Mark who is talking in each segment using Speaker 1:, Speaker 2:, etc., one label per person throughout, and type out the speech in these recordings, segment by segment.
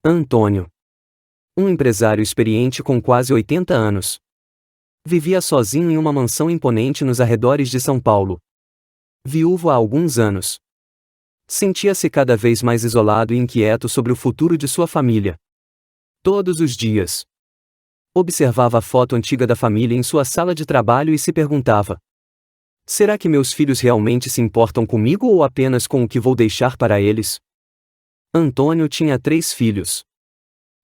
Speaker 1: Antônio. Um empresário experiente com quase 80 anos. Vivia sozinho em uma mansão imponente nos arredores de São Paulo. Viúvo há alguns anos. Sentia-se cada vez mais isolado e inquieto sobre o futuro de sua família. Todos os dias, observava a foto antiga da família em sua sala de trabalho e se perguntava: será que meus filhos realmente se importam comigo ou apenas com o que vou deixar para eles? Antônio tinha 3 filhos.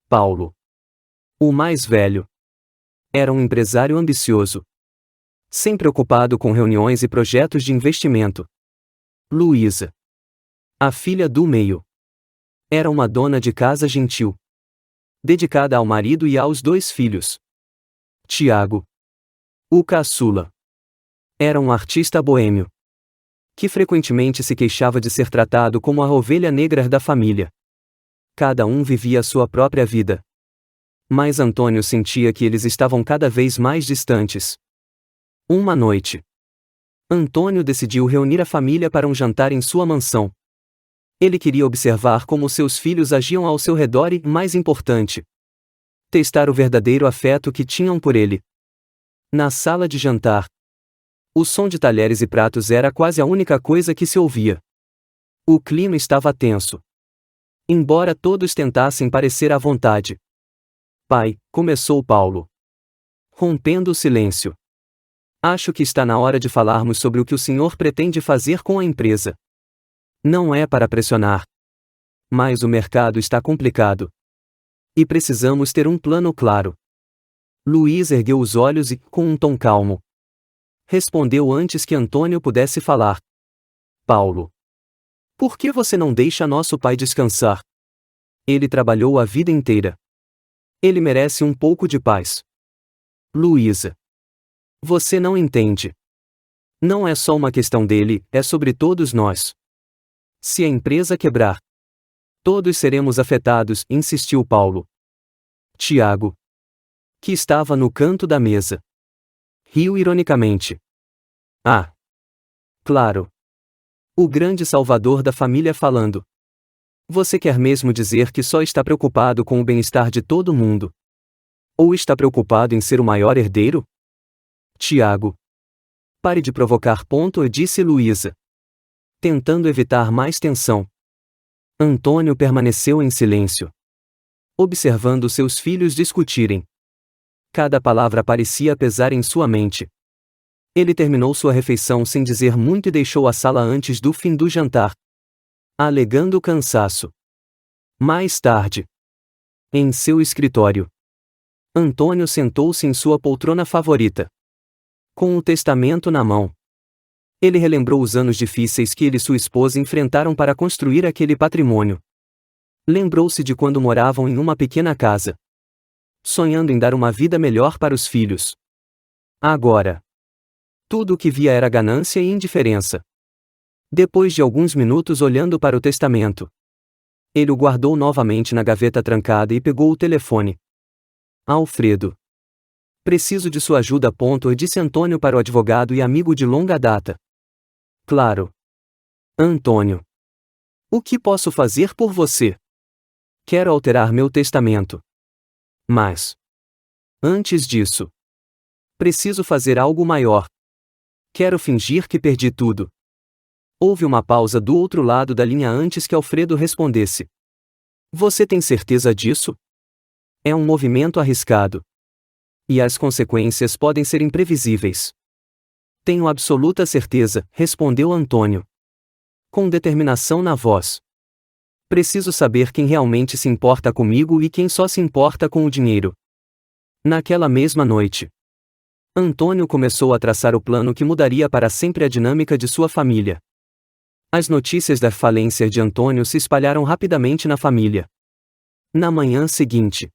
Speaker 1: Paulo, o mais velho, era um empresário ambicioso, sempre ocupado com reuniões e projetos de investimento. Luísa, a filha do meio, era uma dona de casa gentil, dedicada ao marido e aos 2 filhos. Tiago, o caçula, era um artista boêmio, que frequentemente se queixava de ser tratado como a ovelha negra da família. Cada um vivia a sua própria vida. Mas Antônio sentia que eles estavam cada vez mais distantes. Uma noite, Antônio decidiu reunir a família para um jantar em sua mansão. Ele queria observar como seus filhos agiam ao seu redor e, mais importante, testar o verdadeiro afeto que tinham por ele. Na sala de jantar, o som de talheres e pratos era quase a única coisa que se ouvia. O clima estava tenso, embora todos tentassem parecer à vontade. Pai, começou Paulo, rompendo o silêncio. Acho que está na hora de falarmos sobre o que o senhor pretende fazer com a empresa. Não é para pressionar, mas o mercado está complicado. E precisamos ter um plano claro. Luiz ergueu os olhos e, com um tom calmo, respondeu antes que Antônio pudesse falar: Paulo, por que você não deixa nosso pai descansar? Ele trabalhou a vida inteira. Ele merece um pouco de paz. Luísa, você não entende. Não é só uma questão dele, é sobre todos nós. Se a empresa quebrar, todos seremos afetados, insistiu Paulo. Tiago, que estava no canto da mesa, riu ironicamente. Ah, claro. O grande salvador da família falando. Você quer mesmo dizer que só está preocupado com o bem-estar de todo mundo? Ou está preocupado em ser o maior herdeiro? Tiago, pare de provocar, disse Luísa, tentando evitar mais tensão. Antônio permaneceu em silêncio, observando seus filhos discutirem. Cada palavra parecia pesar em sua mente. Ele terminou sua refeição sem dizer muito e deixou a sala antes do fim do jantar, alegando cansaço. Mais tarde, em seu escritório, Antônio sentou-se em sua poltrona favorita, com o testamento na mão. Ele relembrou os anos difíceis que ele e sua esposa enfrentaram para construir aquele patrimônio. Lembrou-se de quando moravam em uma pequena casa, sonhando em dar uma vida melhor para os filhos. Agora, tudo o que via era ganância e indiferença. Depois de alguns minutos olhando para o testamento, ele o guardou novamente na gaveta trancada e pegou o telefone. Alfredo, preciso de sua ajuda, disse Antônio para o advogado e amigo de longa data. Claro. Antônio, o que posso fazer por você? Quero alterar meu testamento. Mas, antes disso, preciso fazer algo maior. Quero fingir que perdi tudo. Houve uma pausa do outro lado da linha antes que Alfredo respondesse. Você tem certeza disso? É um movimento arriscado. E as consequências podem ser imprevisíveis. Tenho absoluta certeza, respondeu Antônio, com determinação na voz. Preciso saber quem realmente se importa comigo e quem só se importa com o dinheiro. Naquela mesma noite, Antônio começou a traçar o plano que mudaria para sempre a dinâmica de sua família. As notícias da falência de Antônio se espalharam rapidamente na família. Na manhã seguinte,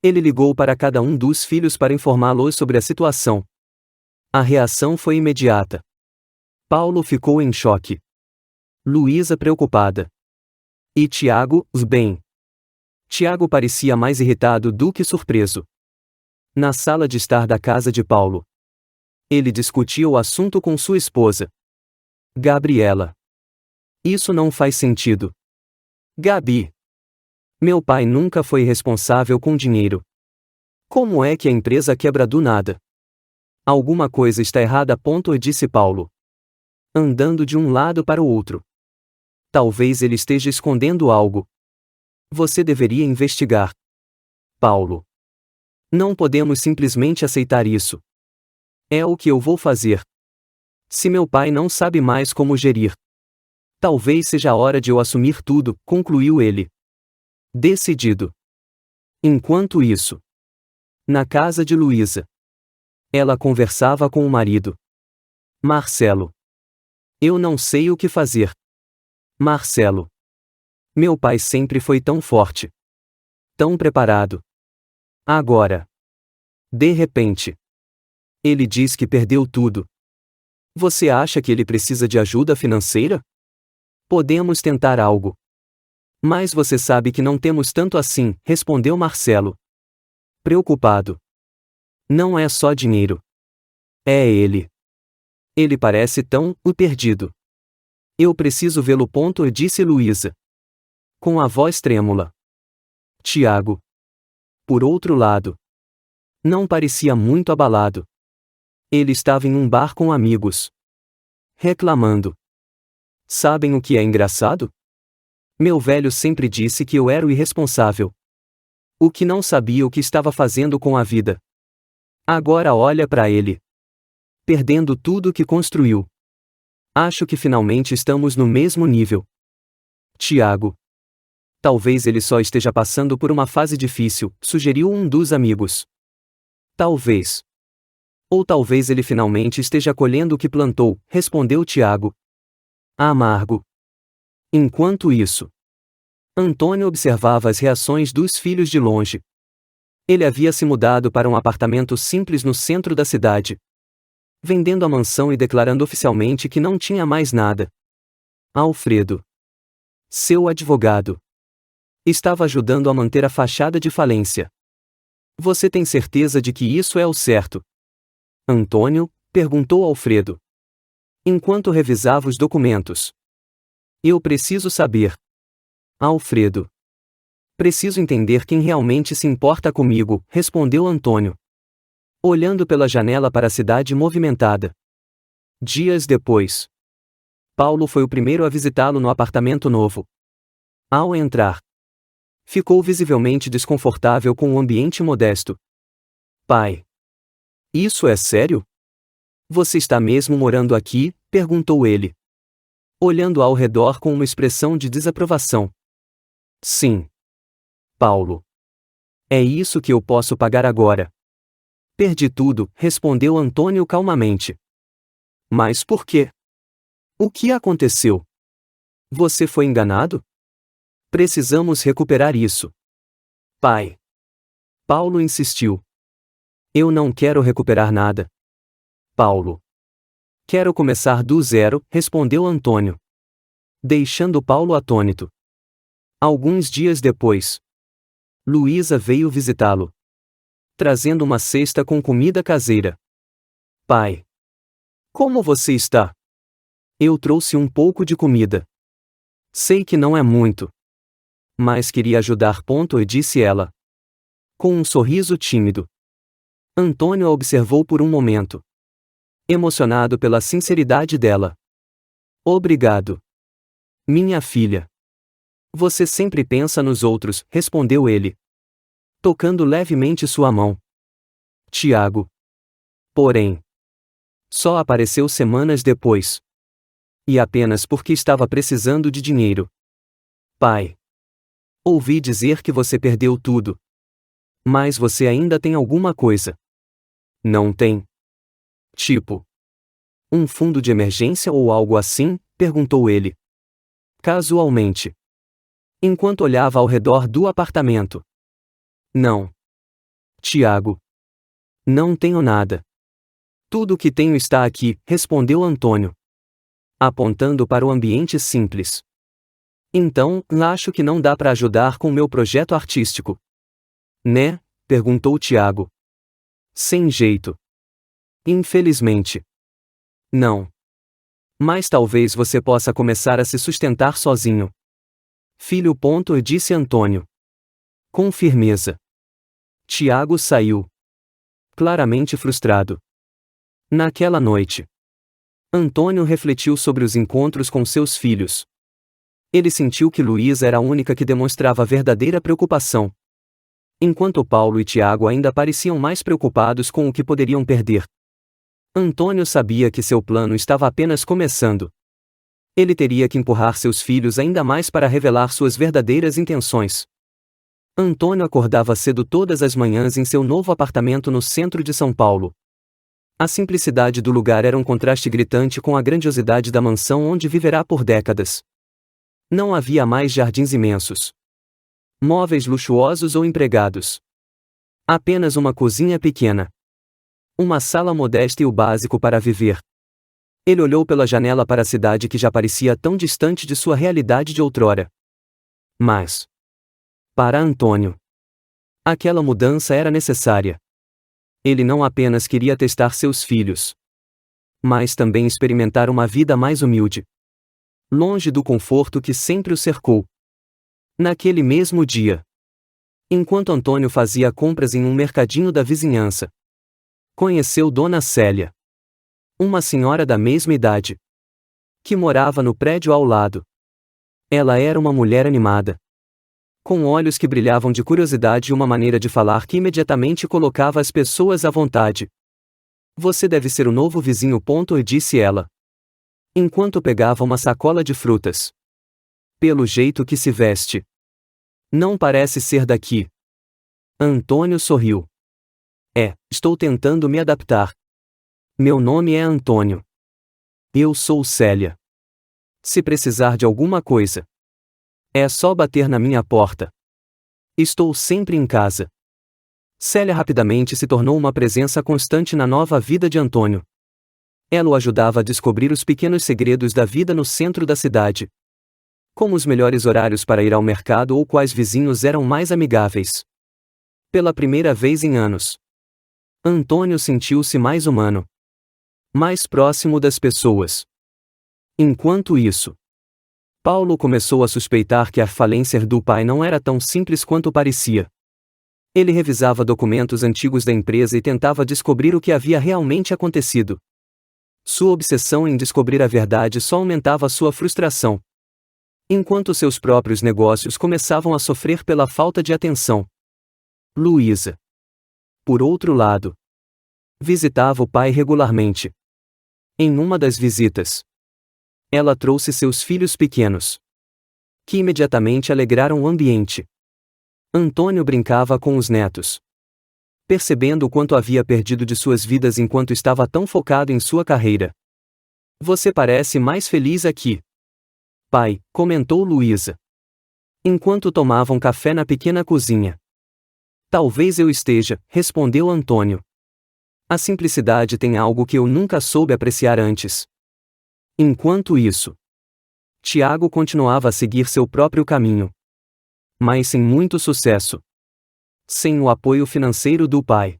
Speaker 1: ele ligou para cada um dos filhos para informá-los sobre a situação. A reação foi imediata. Paulo ficou em choque. Luísa preocupada. E Tiago, bem. Tiago parecia mais irritado do que surpreso. Na sala de estar da casa de Paulo, ele discutia o assunto com sua esposa, Gabriela. Isso não faz sentido. Gabi, Meu pai nunca foi responsável com dinheiro. Como é que a empresa quebra do nada? Alguma coisa está errada, disse Paulo, andando de um lado para o outro. Talvez ele esteja escondendo algo. Você deveria investigar. Paulo. Não podemos simplesmente aceitar isso. É o que eu vou fazer. Se meu pai não sabe mais como gerir, talvez seja a hora de eu assumir tudo, concluiu ele. Decidido. Enquanto isso, na casa de Luísa, ela conversava com o marido. Marcelo. Eu não sei o que fazer. Marcelo. Meu pai sempre foi tão forte. Tão preparado. Agora. De repente. Ele diz que perdeu tudo. Você acha que ele precisa de ajuda financeira? Podemos tentar algo. Mas você sabe que não temos tanto assim, respondeu Marcelo. Preocupado. Não é só dinheiro. É ele. Ele parece tão perdido. Eu preciso vê-lo, disse Luísa, com a voz trêmula. Tiago, por outro lado, não parecia muito abalado. Ele estava em um bar com amigos, reclamando. Sabem o que é engraçado? Meu velho sempre disse que eu era o irresponsável. O que não sabia o que estava fazendo com a vida. Agora olha para ele. Perdendo tudo que construiu. Acho que finalmente estamos no mesmo nível. Tiago. Talvez ele só esteja passando por uma fase difícil, sugeriu um dos amigos. Talvez. Ou talvez ele finalmente esteja colhendo o que plantou, respondeu Tiago. Amargo. Enquanto isso, Antônio observava as reações dos filhos de longe. Ele havia se mudado para um apartamento simples no centro da cidade, vendendo a mansão e declarando oficialmente que não tinha mais nada. Alfredo, seu advogado, estava ajudando a manter a fachada de falência. Você tem certeza de que isso é o certo? Antônio, perguntou Alfredo, enquanto revisava os documentos. Eu preciso saber. Alfredo. Preciso entender quem realmente se importa comigo, respondeu Antônio, olhando pela janela para a cidade movimentada. Dias depois, Paulo foi o primeiro a visitá-lo no apartamento novo. Ao entrar, ficou visivelmente desconfortável com o ambiente modesto. Pai. Isso é sério? Você está mesmo morando aqui? Perguntou ele, olhando ao redor com uma expressão de desaprovação. Sim. Paulo. É isso que eu posso pagar agora. Perdi tudo, respondeu Antônio calmamente. Mas por quê? O que aconteceu? Você foi enganado? Precisamos recuperar isso. Pai. Paulo insistiu. Eu não quero recuperar nada. Paulo. Quero começar do zero, respondeu Antônio, deixando Paulo atônito. Alguns dias depois, Luísa veio visitá-lo, trazendo uma cesta com comida caseira. Pai. Como você está? Eu trouxe um pouco de comida. Sei que não é muito, mas queria ajudar, disse ela, com um sorriso tímido. Antônio a observou por um momento, emocionado pela sinceridade dela. Obrigado. Minha filha. Você sempre pensa nos outros, respondeu ele, tocando levemente sua mão. Tiago. Porém, só apareceu semanas depois. E apenas porque estava precisando de dinheiro. Pai. Ouvi dizer que você perdeu tudo. Mas você ainda tem alguma coisa. Não tem? Tipo, um fundo de emergência ou algo assim? Perguntou ele, casualmente, enquanto olhava ao redor do apartamento. Não. Tiago. Não tenho nada. Tudo o que tenho está aqui, respondeu Antônio, apontando para o ambiente simples. Então, acho que não dá para ajudar com meu projeto artístico. Né? Perguntou Tiago. Sem jeito. Infelizmente. Não. Mas talvez você possa começar a se sustentar sozinho. Filho, disse Antônio, Com firmeza. Tiago saiu. Claramente frustrado. Naquela noite, Antônio refletiu sobre os encontros com seus filhos. Ele sentiu que Luísa era a única que demonstrava verdadeira preocupação. Enquanto Paulo e Tiago ainda pareciam mais preocupados com o que poderiam perder. Antônio sabia que seu plano estava apenas começando. Ele teria que empurrar seus filhos ainda mais para revelar suas verdadeiras intenções. Antônio acordava cedo todas as manhãs em seu novo apartamento no centro de São Paulo. A simplicidade do lugar era um contraste gritante com a grandiosidade da mansão onde viverá por décadas. Não havia mais jardins imensos, móveis luxuosos ou empregados. Apenas uma cozinha pequena. Uma sala modesta e o básico para viver. Ele olhou pela janela para a cidade que já parecia tão distante de sua realidade de outrora. Mas, para Antônio, aquela mudança era necessária. Ele não apenas queria testar seus filhos, mas também experimentar uma vida mais humilde, longe do conforto que sempre o cercou. Naquele mesmo dia, enquanto Antônio fazia compras em um mercadinho da vizinhança, conheceu Dona Célia, uma senhora da mesma idade, que morava no prédio ao lado. Ela era uma mulher animada, com olhos que brilhavam de curiosidade e uma maneira de falar que imediatamente colocava as pessoas à vontade. Você deve ser o novo vizinho, disse ela, enquanto pegava uma sacola de frutas. Pelo jeito que se veste, não parece ser daqui. Antônio sorriu. Estou tentando me adaptar. Meu nome é Antônio. Eu sou Célia. Se precisar de alguma coisa, é só bater na minha porta. Estou sempre em casa. Célia rapidamente se tornou uma presença constante na nova vida de Antônio. Ela o ajudava a descobrir os pequenos segredos da vida no centro da cidade. Como os melhores horários para ir ao mercado ou quais vizinhos eram mais amigáveis. Pela primeira vez em anos, Antônio sentiu-se mais humano. Mais próximo das pessoas. Enquanto isso, Paulo começou a suspeitar que a falência do pai não era tão simples quanto parecia. Ele revisava documentos antigos da empresa e tentava descobrir o que havia realmente acontecido. Sua obsessão em descobrir a verdade só aumentava sua frustração. Enquanto seus próprios negócios começavam a sofrer pela falta de atenção. Luísa, por outro lado, visitava o pai regularmente. Em uma das visitas, ela trouxe seus filhos pequenos, que imediatamente alegraram o ambiente. Antônio brincava com os netos, percebendo o quanto havia perdido de suas vidas enquanto estava tão focado em sua carreira. Você parece mais feliz aqui, pai, comentou Luísa, enquanto tomavam café na pequena cozinha. Talvez eu esteja, respondeu Antônio. A simplicidade tem algo que eu nunca soube apreciar antes. Enquanto isso, Tiago continuava a seguir seu próprio caminho. Mas sem muito sucesso. Sem o apoio financeiro do pai.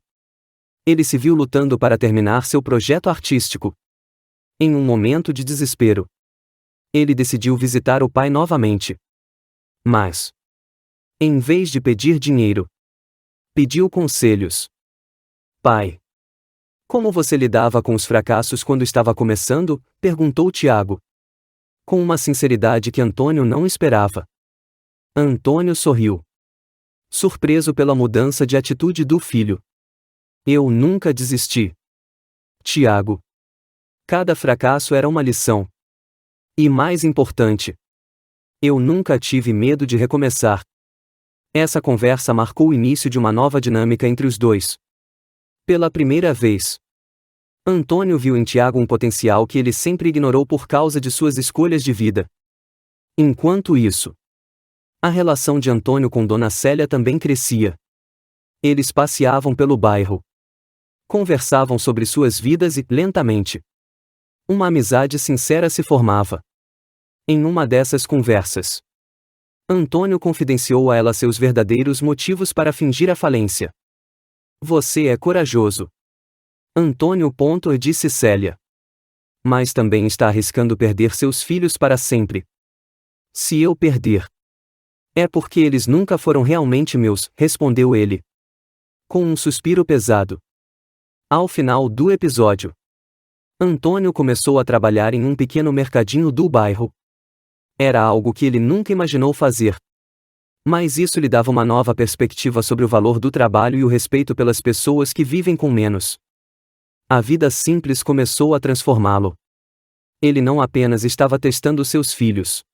Speaker 1: Ele se viu lutando para terminar seu projeto artístico. Em um momento de desespero, ele decidiu visitar o pai novamente. Mas, em vez de pedir dinheiro, pediu conselhos. Pai, como você lidava com os fracassos quando estava começando? Perguntou Tiago. Com uma sinceridade que Antônio não esperava. Antônio sorriu, surpreso pela mudança de atitude do filho. Eu nunca desisti, Tiago. Cada fracasso era uma lição. E mais importante, eu nunca tive medo de recomeçar. Essa conversa marcou o início de uma nova dinâmica entre os dois. Pela primeira vez, Antônio viu em Tiago um potencial que ele sempre ignorou por causa de suas escolhas de vida. Enquanto isso, a relação de Antônio com Dona Célia também crescia. Eles passeavam pelo bairro. Conversavam sobre suas vidas e, lentamente, uma amizade sincera se formava. Em uma dessas conversas, Antônio confidenciou a ela seus verdadeiros motivos para fingir a falência. Você é corajoso, Antônio, disse Célia. Mas também está arriscando perder seus filhos para sempre. Se eu perder, É porque eles nunca foram realmente meus, respondeu ele, com um suspiro pesado. Ao final do episódio, Antônio começou a trabalhar em um pequeno mercadinho do bairro. Era algo que ele nunca imaginou fazer. Mas isso lhe dava uma nova perspectiva sobre o valor do trabalho e o respeito pelas pessoas que vivem com menos. A vida simples começou a transformá-lo. Ele não apenas estava testando seus filhos,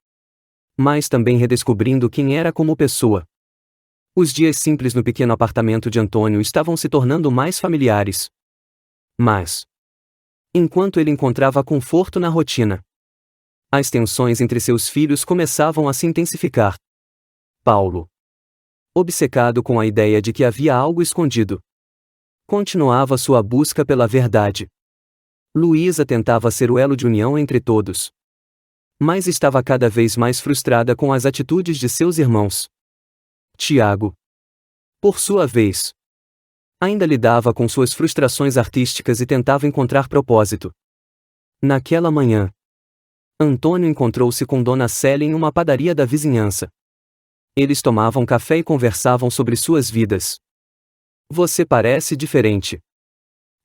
Speaker 1: mas também redescobrindo quem era como pessoa. Os dias simples no pequeno apartamento de Antônio estavam se tornando mais familiares. Mas, enquanto ele encontrava conforto na rotina, as tensões entre seus filhos começavam a se intensificar. Paulo, obcecado com a ideia de que havia algo escondido, continuava sua busca pela verdade. Luísa tentava ser o elo de união entre todos, mas estava cada vez mais frustrada com as atitudes de seus irmãos. Tiago, por sua vez, ainda lidava com suas frustrações artísticas e tentava encontrar propósito. Naquela manhã, Antônio encontrou-se com Dona Célia em uma padaria da vizinhança. Eles tomavam café e conversavam sobre suas vidas. Você parece diferente.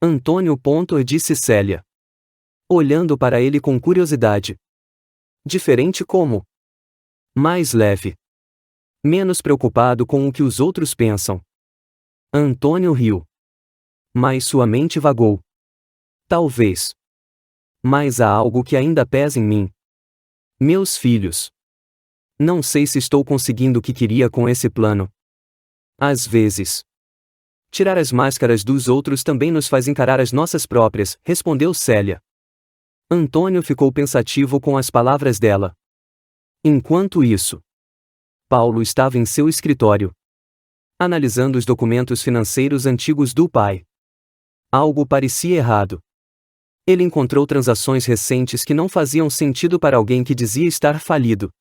Speaker 1: Antônio disse Célia, olhando para ele com curiosidade. Diferente como? Mais leve. Menos preocupado com o que os outros pensam. Antônio riu. Mas sua mente vagou. Talvez. Mas há algo que ainda pesa em mim. Meus filhos. Não sei se estou conseguindo o que queria com esse plano. Às vezes, tirar as máscaras dos outros também nos faz encarar as nossas próprias, respondeu Célia. Antônio ficou pensativo com as palavras dela. Enquanto isso, Paulo estava em seu escritório, analisando os documentos financeiros antigos do pai. Algo parecia errado. Ele encontrou transações recentes que não faziam sentido para alguém que dizia estar falido.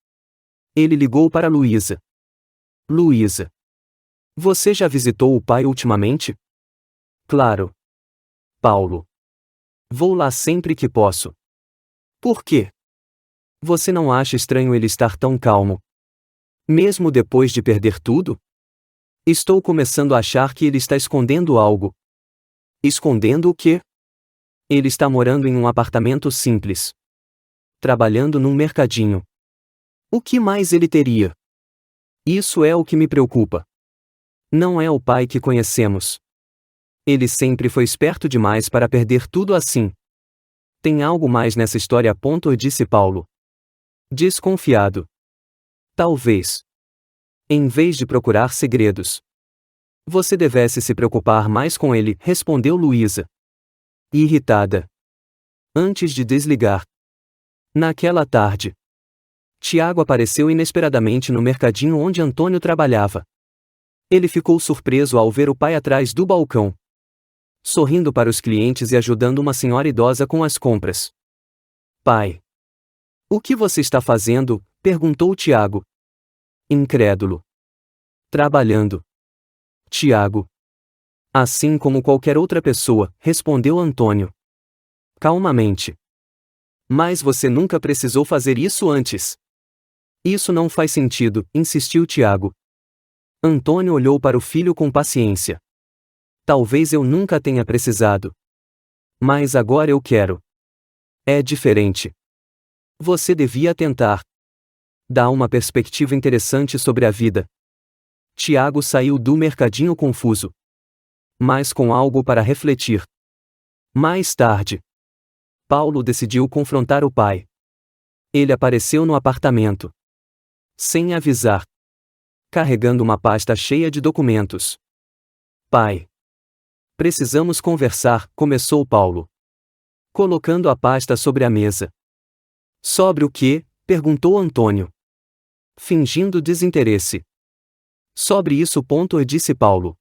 Speaker 1: Ele ligou para Luísa. Luísa, você já visitou o pai ultimamente? Claro. Paulo, vou lá sempre que posso. Por quê? Você não acha estranho ele estar tão calmo? Mesmo depois de perder tudo? Estou começando a achar que ele está escondendo algo. Escondendo o quê? Ele está morando em um apartamento simples, trabalhando num mercadinho. O que mais ele teria? Isso é o que me preocupa. Não é o pai que conhecemos. Ele sempre foi esperto demais para perder tudo assim. Tem algo mais nessa história, disse Paulo, desconfiado. Talvez, em vez de procurar segredos, você devesse se preocupar mais com ele, respondeu Luísa, irritada. Antes de desligar. Naquela tarde, Tiago apareceu inesperadamente no mercadinho onde Antônio trabalhava. Ele ficou surpreso ao ver o pai atrás do balcão, sorrindo para os clientes e ajudando uma senhora idosa com as compras. Pai, o que você está fazendo? Perguntou Tiago, incrédulo. Trabalhando. Tiago. Assim como qualquer outra pessoa, respondeu Antônio, calmamente. Mas você nunca precisou fazer isso antes. Isso não faz sentido, insistiu Tiago. Antônio olhou para o filho com paciência. Talvez eu nunca tenha precisado. Mas agora eu quero. É diferente. Você devia tentar. Dá uma perspectiva interessante sobre a vida. Tiago saiu do mercadinho confuso, mas com algo para refletir. Mais tarde, Paulo decidiu confrontar o pai. Ele apareceu no apartamento, sem avisar, carregando uma pasta cheia de documentos. Pai, precisamos conversar, começou Paulo, colocando a pasta sobre a mesa. Sobre o quê? Perguntou Antônio, fingindo desinteresse. Sobre isso, disse Paulo,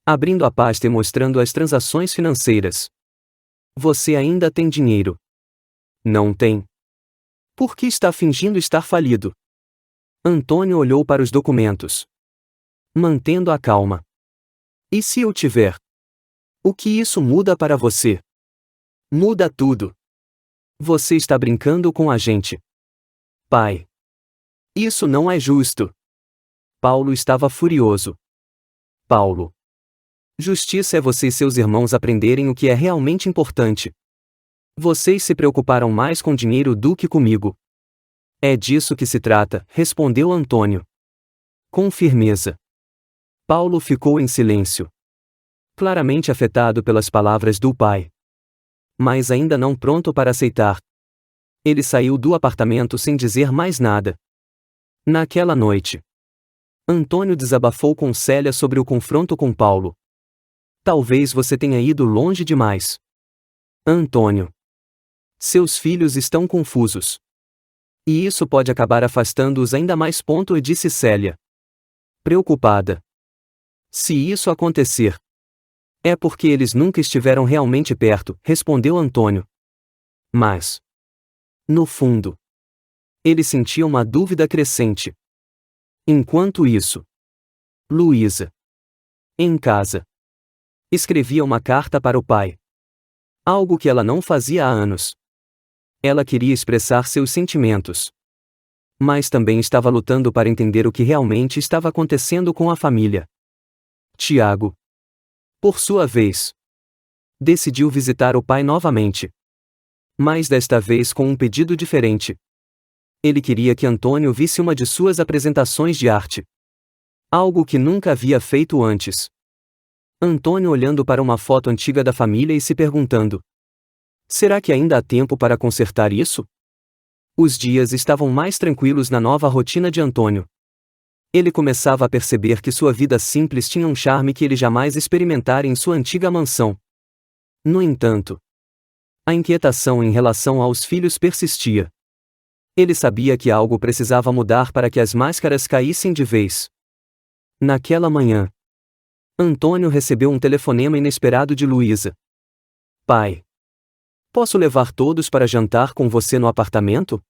Speaker 1: abrindo a pasta e mostrando as transações financeiras. Você ainda tem dinheiro? Não tem. Por que está fingindo estar falido? Antônio olhou para os documentos, mantendo a calma. E se eu tiver? O que isso muda para você? Muda tudo. Você está brincando com a gente. Pai. Isso não é justo. Paulo estava furioso. Paulo. Justiça é você e seus irmãos aprenderem o que é realmente importante. Vocês se preocuparam mais com dinheiro do que comigo. É disso que se trata, respondeu Antônio. Com firmeza. Paulo ficou em silêncio. Claramente afetado pelas palavras do pai. Mas ainda não pronto para aceitar. Ele saiu do apartamento sem dizer mais nada. Naquela noite, Antônio desabafou com Célia sobre o confronto com Paulo. Talvez você tenha ido longe demais. Antônio. Seus filhos estão confusos. E isso pode acabar afastando-os ainda mais. Disse Célia. Preocupada. Se isso acontecer, é porque eles nunca estiveram realmente perto, respondeu Antônio. Mas, no fundo, ele sentia uma dúvida crescente. Enquanto isso, Luísa, em casa, escrevia uma carta para o pai. Algo que ela não fazia há anos. Ela queria expressar seus sentimentos. Mas também estava lutando para entender o que realmente estava acontecendo com a família. Tiago, por sua vez, decidiu visitar o pai novamente. Mas desta vez com um pedido diferente. Ele queria que Antônio visse uma de suas apresentações de arte. Algo que nunca havia feito antes. Antônio olhando para uma foto antiga da família e se perguntando: será que ainda há tempo para consertar isso? Os dias estavam mais tranquilos na nova rotina de Antônio. Ele começava a perceber que sua vida simples tinha um charme que ele jamais experimentara em sua antiga mansão. No entanto, a inquietação em relação aos filhos persistia. Ele sabia que algo precisava mudar para que as máscaras caíssem de vez. Naquela manhã, Antônio recebeu um telefonema inesperado de Luísa. Pai. Posso levar todos para jantar com você no apartamento?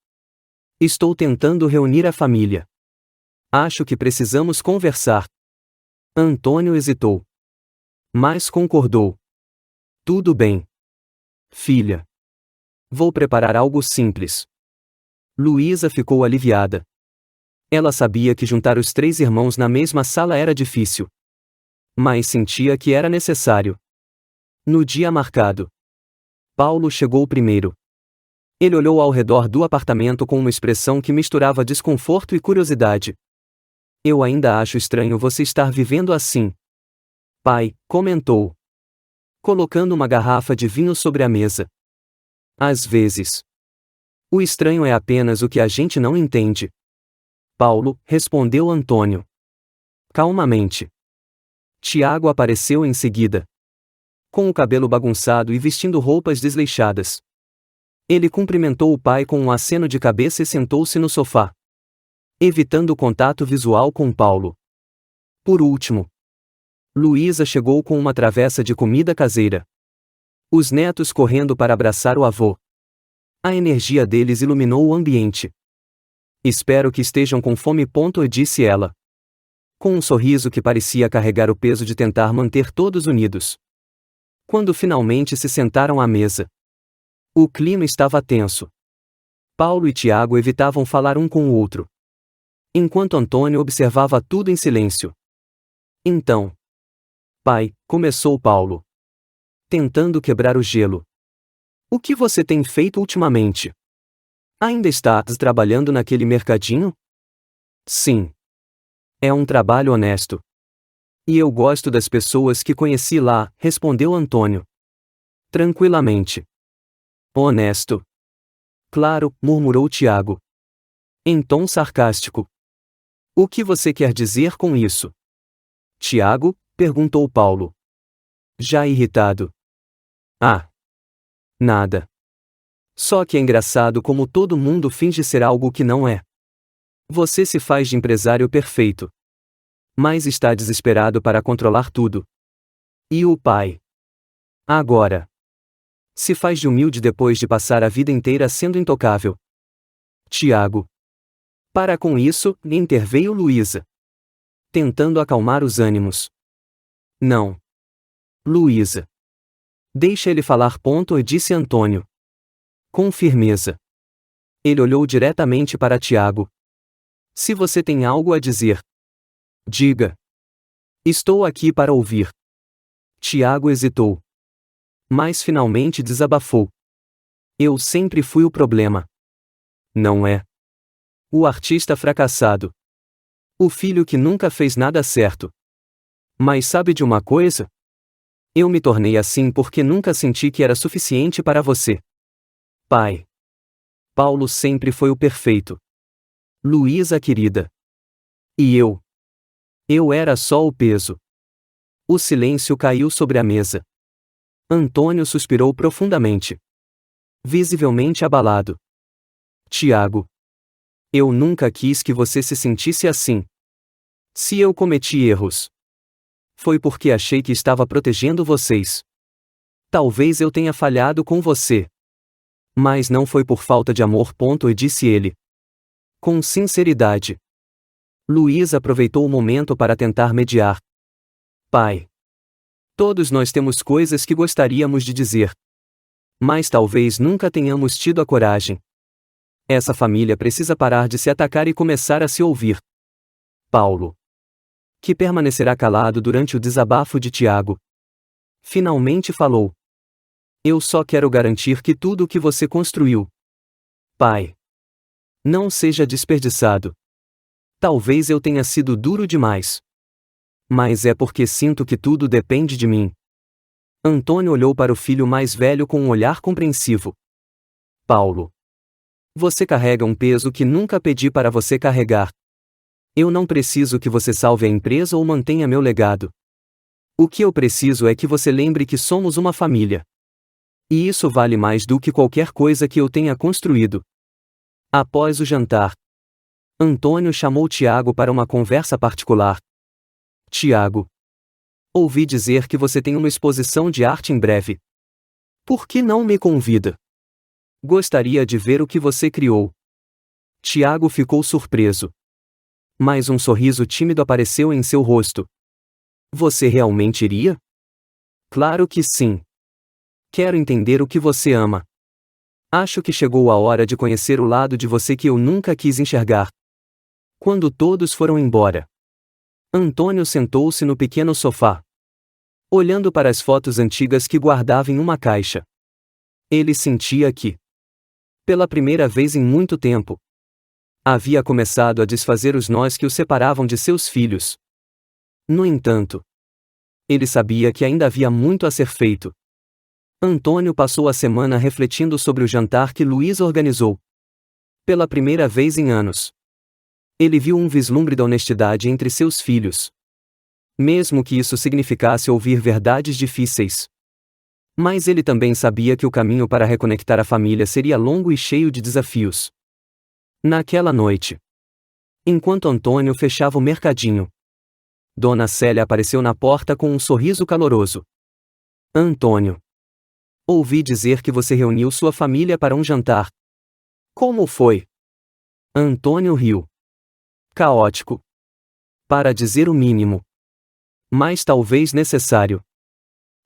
Speaker 1: Estou tentando reunir a família. Acho que precisamos conversar. Antônio hesitou. Mas concordou. Tudo bem. Filha. Vou preparar algo simples. Luísa ficou aliviada. Ela sabia que juntar os 3 irmãos na mesma sala era difícil. Mas sentia que era necessário. No dia marcado, Paulo chegou primeiro. Ele olhou ao redor do apartamento com uma expressão que misturava desconforto e curiosidade. Eu ainda acho estranho você estar vivendo assim. Pai, comentou, colocando uma garrafa de vinho sobre a mesa. Às vezes. O estranho é apenas o que a gente não entende. Paulo, respondeu Antônio. Calmamente. Tiago apareceu em seguida. Com o cabelo bagunçado e vestindo roupas desleixadas. Ele cumprimentou o pai com um aceno de cabeça e sentou-se no sofá, evitando o contato visual com Paulo. Por último, Luísa chegou com uma travessa de comida caseira. Os netos correndo para abraçar o avô. A energia deles iluminou o ambiente. Espero que estejam com fome. Disse ela. Com um sorriso que parecia carregar o peso de tentar manter todos unidos. Quando finalmente se sentaram à mesa, o clima estava tenso. Paulo e Tiago evitavam falar um com o outro, enquanto Antônio observava tudo em silêncio. Então, pai, começou Paulo, tentando quebrar o gelo. O que você tem feito ultimamente? Ainda estás trabalhando naquele mercadinho? Sim. É um trabalho honesto. E eu gosto das pessoas que conheci lá, respondeu Antônio. Tranquilamente. Honesto. Claro, murmurou Tiago, em tom sarcástico. O que você quer dizer com isso? Tiago, perguntou Paulo, já irritado. Ah. Nada. Só que é engraçado como todo mundo finge ser algo que não é. Você se faz de empresário perfeito, mas está desesperado para controlar tudo. E o pai? Agora. Se faz de humilde depois de passar a vida inteira sendo intocável. Tiago. Para com isso, interveio Luísa, tentando acalmar os ânimos. Não. Luísa. Deixa ele falar. Disse Antônio, com firmeza. Ele olhou diretamente para Tiago. Se você tem algo a dizer, Diga. Estou aqui para ouvir. Tiago hesitou. Mas finalmente desabafou. Eu sempre fui o problema. Não é? O artista fracassado. O filho que nunca fez nada certo. Mas sabe de uma coisa? Eu me tornei assim porque nunca senti que era suficiente para você. Pai. Paulo sempre foi o perfeito. Luísa querida. E eu? Eu era só o peso. O silêncio caiu sobre a mesa. Antônio suspirou profundamente. Visivelmente abalado. Tiago. Eu nunca quis que você se sentisse assim. Se eu cometi erros, foi porque achei que estava protegendo vocês. Talvez eu tenha falhado com você. Mas não foi por falta de amor. E disse ele. Com sinceridade. Luísa aproveitou o momento para tentar mediar. Pai. Todos nós temos coisas que gostaríamos de dizer. Mas talvez nunca tenhamos tido a coragem. Essa família precisa parar de se atacar e começar a se ouvir. Paulo. Que permanecerá calado durante o desabafo de Tiago. Finalmente falou. Eu só quero garantir que tudo o que você construiu, pai, não seja desperdiçado. Talvez eu tenha sido duro demais. Mas é porque sinto que tudo depende de mim. Antônio olhou para o filho mais velho com um olhar compreensivo. Paulo. Você carrega um peso que nunca pedi para você carregar. Eu não preciso que você salve a empresa ou mantenha meu legado. O que eu preciso é que você lembre que somos uma família. E isso vale mais do que qualquer coisa que eu tenha construído. Após o jantar, Antônio chamou Tiago para uma conversa particular. Tiago. Ouvi dizer que você tem uma exposição de arte em breve. Por que não me convida? Gostaria de ver o que você criou. Tiago ficou surpreso. Mas um sorriso tímido apareceu em seu rosto. Você realmente iria? Claro que sim. Quero entender o que você ama. Acho que chegou a hora de conhecer o lado de você que eu nunca quis enxergar. Quando todos foram embora, Antônio sentou-se no pequeno sofá, olhando para as fotos antigas que guardava em uma caixa. Ele sentia que, pela primeira vez em muito tempo, havia começado a desfazer os nós que o separavam de seus filhos. No entanto, ele sabia que ainda havia muito a ser feito. Antônio passou a semana refletindo sobre o jantar que Luísa organizou. Pela primeira vez em anos, ele viu um vislumbre da honestidade entre seus filhos. Mesmo que isso significasse ouvir verdades difíceis. Mas ele também sabia que o caminho para reconectar a família seria longo e cheio de desafios. Naquela noite, enquanto Antônio fechava o mercadinho, Dona Célia apareceu na porta com um sorriso caloroso. Antônio. Ouvi dizer que você reuniu sua família para um jantar. Como foi? Antônio riu. Caótico. Para dizer o mínimo. Mas talvez necessário.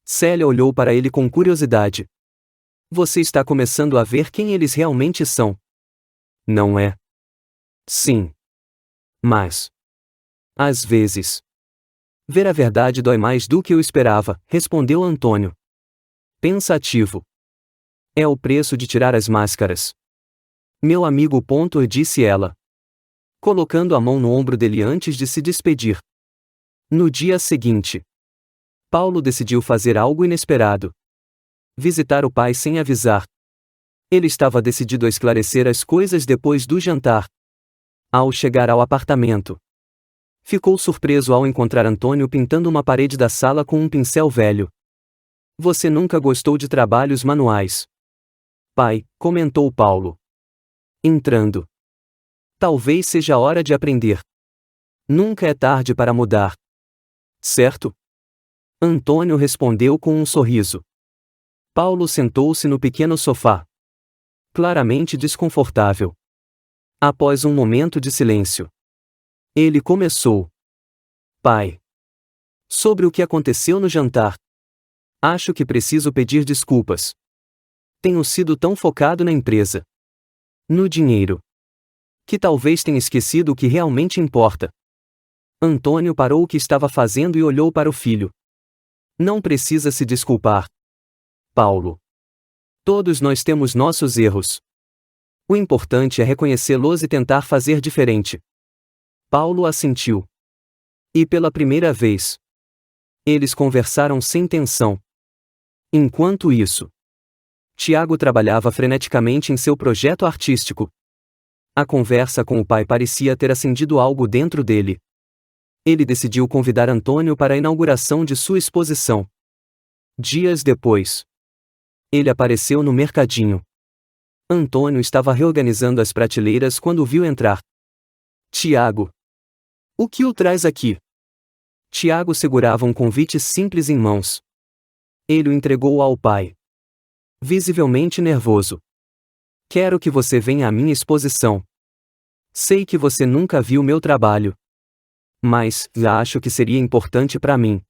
Speaker 1: Célia olhou para ele com curiosidade. Você está começando a ver quem eles realmente são. Não é? Sim. Mas, às vezes, ver a verdade dói mais do que eu esperava, respondeu Antônio. Pensativo. É o preço de tirar as máscaras. Meu amigo. Disse ela, colocando a mão no ombro dele antes de se despedir. No dia seguinte, Paulo decidiu fazer algo inesperado. Visitar o pai sem avisar. Ele estava decidido a esclarecer as coisas depois do jantar. Ao chegar ao apartamento, ficou surpreso ao encontrar Antônio pintando uma parede da sala com um pincel velho. Você nunca gostou de trabalhos manuais? Pai, comentou Paulo, entrando. Talvez seja a hora de aprender. Nunca é tarde para mudar. Certo? Antônio respondeu com um sorriso. Paulo sentou-se no pequeno sofá, claramente desconfortável. Após um momento de silêncio, ele começou. Pai. Sobre o que aconteceu no jantar. Acho que preciso pedir desculpas. Tenho sido tão focado na empresa, no dinheiro, que talvez tenha esquecido o que realmente importa. Antônio parou o que estava fazendo e olhou para o filho. Não precisa se desculpar, Paulo. Todos nós temos nossos erros. O importante é reconhecê-los e tentar fazer diferente. Paulo assentiu. E pela primeira vez, eles conversaram sem tensão. Enquanto isso, Tiago trabalhava freneticamente em seu projeto artístico. A conversa com o pai parecia ter acendido algo dentro dele. Ele decidiu convidar Antônio para a inauguração de sua exposição. Dias depois, ele apareceu no mercadinho. Antônio estava reorganizando as prateleiras quando o viu entrar. Tiago, o que o traz aqui? Tiago segurava um convite simples em mãos. Ele o entregou ao pai. Visivelmente nervoso. Quero que você venha à minha exposição. Sei que você nunca viu meu trabalho. Mas, já acho que seria importante para mim.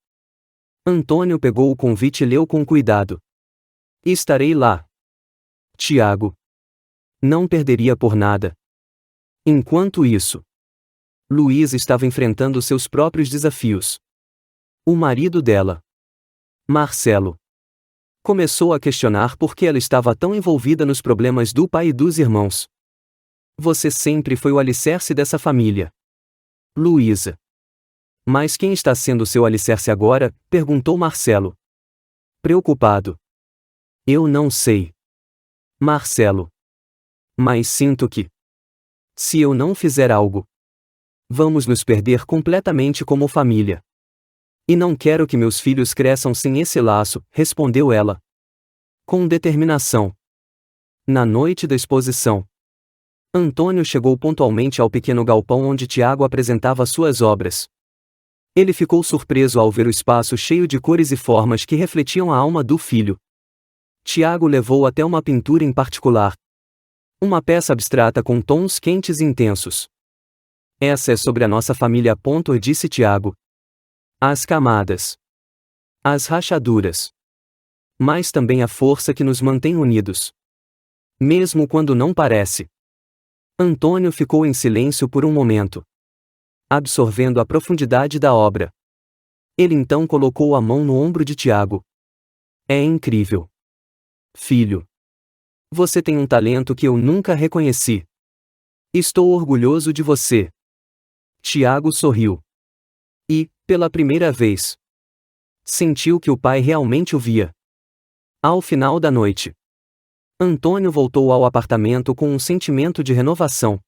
Speaker 1: Antônio pegou o convite e leu com cuidado. Estarei lá. Tiago. Não perderia por nada. Enquanto isso, Luísa estava enfrentando seus próprios desafios. O marido dela, Marcelo, começou a questionar por que ela estava tão envolvida nos problemas do pai e dos irmãos. Você sempre foi o alicerce dessa família, Luísa. Mas quem está sendo seu alicerce agora? Perguntou Marcelo. Preocupado. Eu não sei, Marcelo. Mas sinto que, se eu não fizer algo, vamos nos perder completamente como família. E não quero que meus filhos cresçam sem esse laço, respondeu ela. Com determinação. Na noite da exposição, Antônio chegou pontualmente ao pequeno galpão onde Tiago apresentava suas obras. Ele ficou surpreso ao ver o espaço cheio de cores e formas que refletiam a alma do filho. Tiago levou até uma pintura em particular. Uma peça abstrata com tons quentes e intensos. Essa é sobre a nossa família. Disse Tiago. As camadas. As rachaduras. Mas também a força que nos mantém unidos. Mesmo quando não parece. Antônio ficou em silêncio por um momento, absorvendo a profundidade da obra. Ele então colocou a mão no ombro de Tiago. É incrível. Filho. Você tem um talento que eu nunca reconheci. Estou orgulhoso de você. Tiago sorriu. E, pela primeira vez, sentiu que o pai realmente o via. Ao final da noite, Antônio voltou ao apartamento com um sentimento de renovação.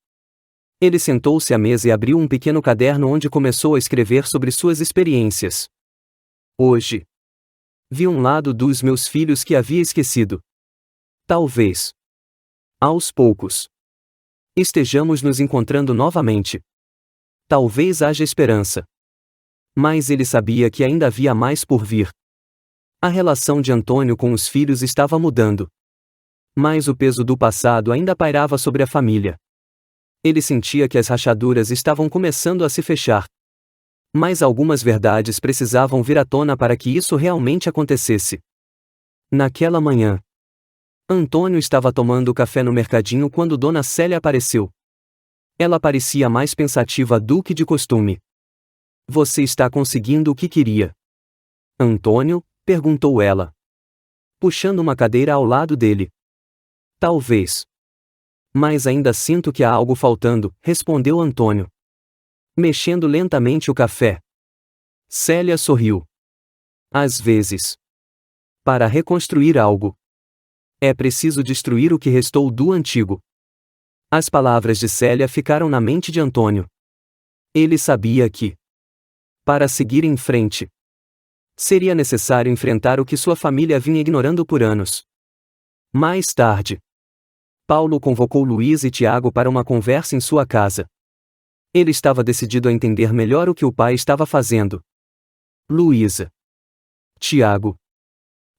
Speaker 1: Ele sentou-se à mesa e abriu um pequeno caderno onde começou a escrever sobre suas experiências. Hoje, vi um lado dos meus filhos que havia esquecido. Talvez, aos poucos, estejamos nos encontrando novamente. Talvez haja esperança. Mas ele sabia que ainda havia mais por vir. A relação de Antônio com os filhos estava mudando. Mas o peso do passado ainda pairava sobre a família. Ele sentia que as rachaduras estavam começando a se fechar. Mas algumas verdades precisavam vir à tona para que isso realmente acontecesse. Naquela manhã, Antônio estava tomando café no mercadinho quando Dona Célia apareceu. Ela parecia mais pensativa do que de costume. Você está conseguindo o que queria? Antônio? Perguntou ela, puxando uma cadeira ao lado dele. Talvez. Mas ainda sinto que há algo faltando, respondeu Antônio, mexendo lentamente o café. Célia sorriu. Às vezes, para reconstruir algo, é preciso destruir o que restou do antigo. As palavras de Célia ficaram na mente de Antônio. Ele sabia que, para seguir em frente, seria necessário enfrentar o que sua família vinha ignorando por anos. Mais tarde, Paulo convocou Luiz e Tiago para uma conversa em sua casa. Ele estava decidido a entender melhor o que o pai estava fazendo. Luísa. Tiago.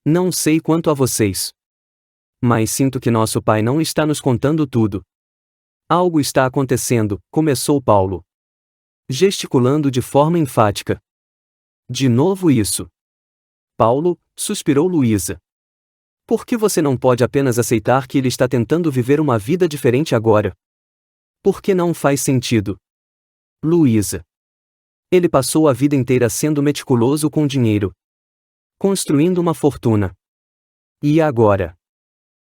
Speaker 1: Não sei quanto a vocês, mas sinto que nosso pai não está nos contando tudo. Algo está acontecendo, começou Paulo, gesticulando de forma enfática. De novo isso. Paulo, suspirou Luísa. Por que você não pode apenas aceitar que ele está tentando viver uma vida diferente agora? Por que não faz sentido? Luísa. Ele passou a vida inteira sendo meticuloso com dinheiro, construindo uma fortuna. E agora?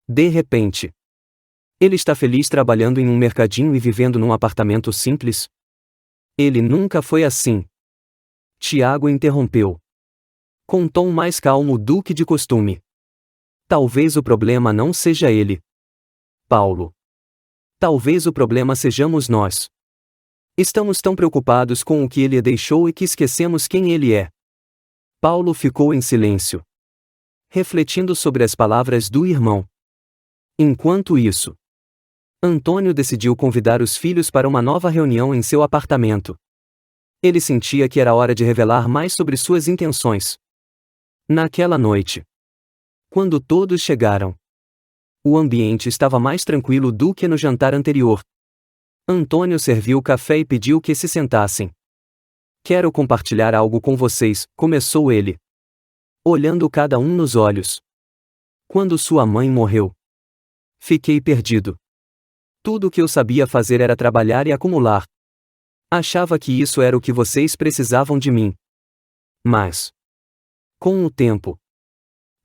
Speaker 1: De repente, ele está feliz trabalhando em um mercadinho e vivendo num apartamento simples? Ele nunca foi assim. Tiago interrompeu, com um tom mais calmo do que de costume. Talvez o problema não seja ele, Paulo. Talvez o problema sejamos nós. Estamos tão preocupados com o que ele deixou e que esquecemos quem ele é. Paulo ficou em silêncio, refletindo sobre as palavras do irmão. Enquanto isso, Antônio decidiu convidar os filhos para uma nova reunião em seu apartamento. Ele sentia que era hora de revelar mais sobre suas intenções. Naquela noite, quando todos chegaram, o ambiente estava mais tranquilo do que no jantar anterior. Antônio serviu o café e pediu que se sentassem. Quero compartilhar algo com vocês, começou ele, olhando cada um nos olhos. Quando sua mãe morreu, fiquei perdido. Tudo o que eu sabia fazer era trabalhar e acumular. Achava que isso era o que vocês precisavam de mim. Mas, com o tempo,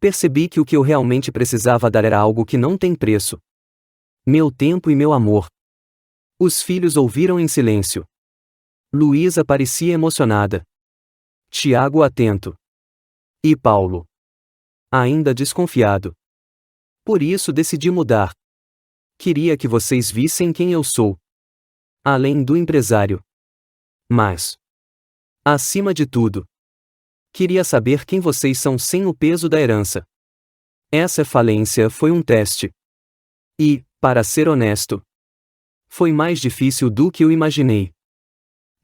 Speaker 1: percebi que o que eu realmente precisava dar era algo que não tem preço. Meu tempo e meu amor. Os filhos ouviram em silêncio. Luísa parecia emocionada. Tiago atento. E Paulo, ainda desconfiado. Por isso decidi mudar. Queria que vocês vissem quem eu sou, além do empresário. Mas, acima de tudo, queria saber quem vocês são sem o peso da herança. Essa falência foi um teste. E, para ser honesto, foi mais difícil do que eu imaginei.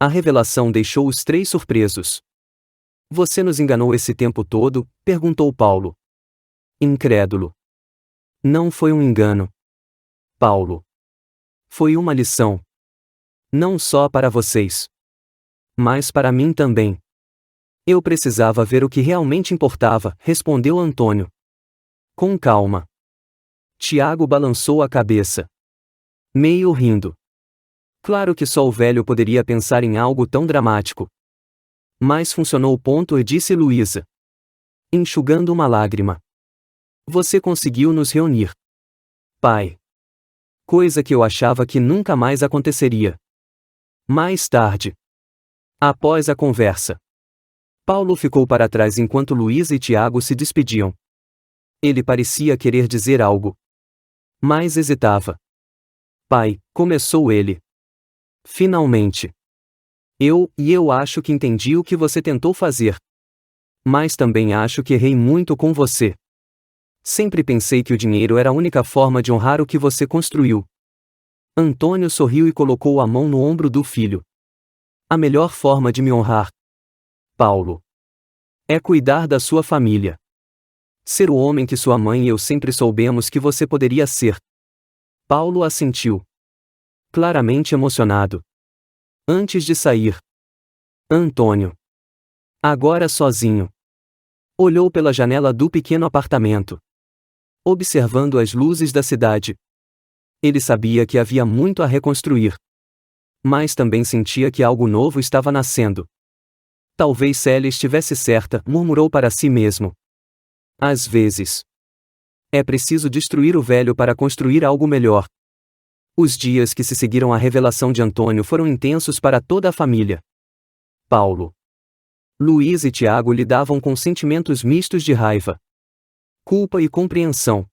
Speaker 1: A revelação deixou os três surpresos. Você nos enganou esse tempo todo? Perguntou Paulo, incrédulo. Não foi um engano, Paulo. Foi uma lição. Não só para vocês, mas para mim também. Eu precisava ver o que realmente importava, respondeu Antônio, com calma. Tiago balançou a cabeça, meio rindo. Claro que só o velho poderia pensar em algo tão dramático. Mas funcionou. E disse Luísa, enxugando uma lágrima. Você conseguiu nos reunir, pai. Coisa que eu achava que nunca mais aconteceria. Mais tarde, após a conversa, Paulo ficou para trás enquanto Luísa e Tiago se despediam. Ele parecia querer dizer algo, mas hesitava. Pai, começou ele. Finalmente. Eu acho que entendi o que você tentou fazer. Mas também acho que errei muito com você. Sempre pensei que o dinheiro era a única forma de honrar o que você construiu. Antônio sorriu e colocou a mão no ombro do filho. A melhor forma de me honrar, Paulo, é cuidar da sua família. Ser o homem que sua mãe e eu sempre soubemos que você poderia ser. Paulo assentiu, claramente emocionado. Antes de sair, Antônio, agora sozinho, olhou pela janela do pequeno apartamento, observando as luzes da cidade. Ele sabia que havia muito a reconstruir, mas também sentia que algo novo estava nascendo. Talvez Célia estivesse certa, murmurou para si mesmo. Às vezes, é preciso destruir o velho para construir algo melhor. Os dias que se seguiram à revelação de Antônio foram intensos para toda a família. Paulo, Luísa e Tiago lidavam com sentimentos mistos de raiva, culpa e compreensão.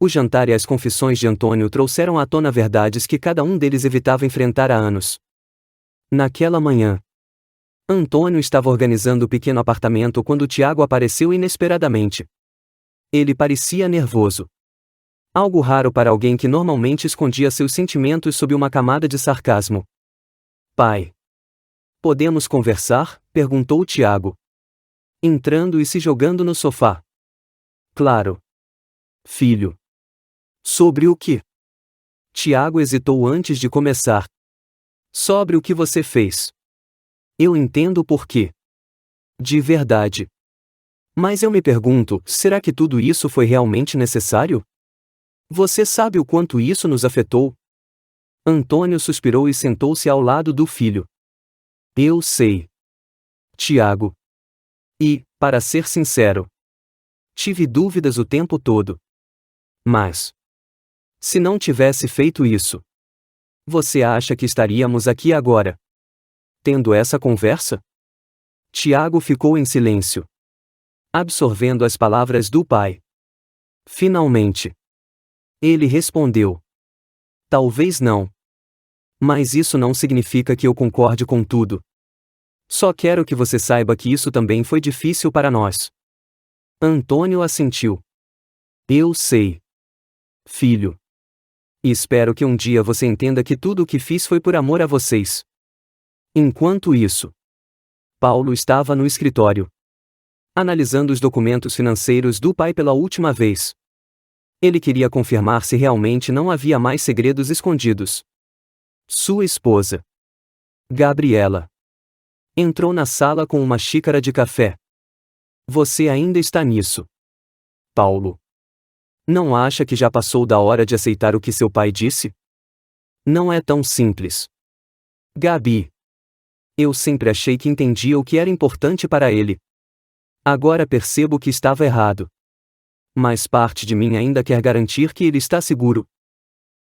Speaker 1: O jantar e as confissões de Antônio trouxeram à tona verdades que cada um deles evitava enfrentar há anos. Naquela manhã, Antônio estava organizando o pequeno apartamento quando Tiago apareceu inesperadamente. Ele parecia nervoso. Algo raro para alguém que normalmente escondia seus sentimentos sob uma camada de sarcasmo. Pai, podemos conversar? Perguntou Tiago, entrando e se jogando no sofá. Claro, filho. Sobre o que? Tiago hesitou antes de começar. Sobre o que você fez. Eu entendo por quê. De verdade. Mas eu me pergunto, será que tudo isso foi realmente necessário? Você sabe o quanto isso nos afetou? Antônio suspirou e sentou-se ao lado do filho. Eu sei. Tiago. E, para ser sincero, tive dúvidas o tempo todo. Mas, se não tivesse feito isso, você acha que estaríamos aqui agora, tendo essa conversa? Tiago ficou em silêncio, absorvendo as palavras do pai. Finalmente, ele respondeu: talvez não. Mas isso não significa que eu concorde com tudo. Só quero que você saiba que isso também foi difícil para nós. Antônio assentiu. Eu sei, filho. E espero que um dia você entenda que tudo o que fiz foi por amor a vocês. Enquanto isso, Paulo estava no escritório, analisando os documentos financeiros do pai pela última vez. Ele queria confirmar se realmente não havia mais segredos escondidos. Sua esposa, Gabriela, entrou na sala com uma xícara de café. Você ainda está nisso, Paulo? Não acha que já passou da hora de aceitar o que seu pai disse? Não é tão simples. Gabi. Eu sempre achei que entendia o que era importante para ele. Agora percebo que estava errado. Mas parte de mim ainda quer garantir que ele está seguro.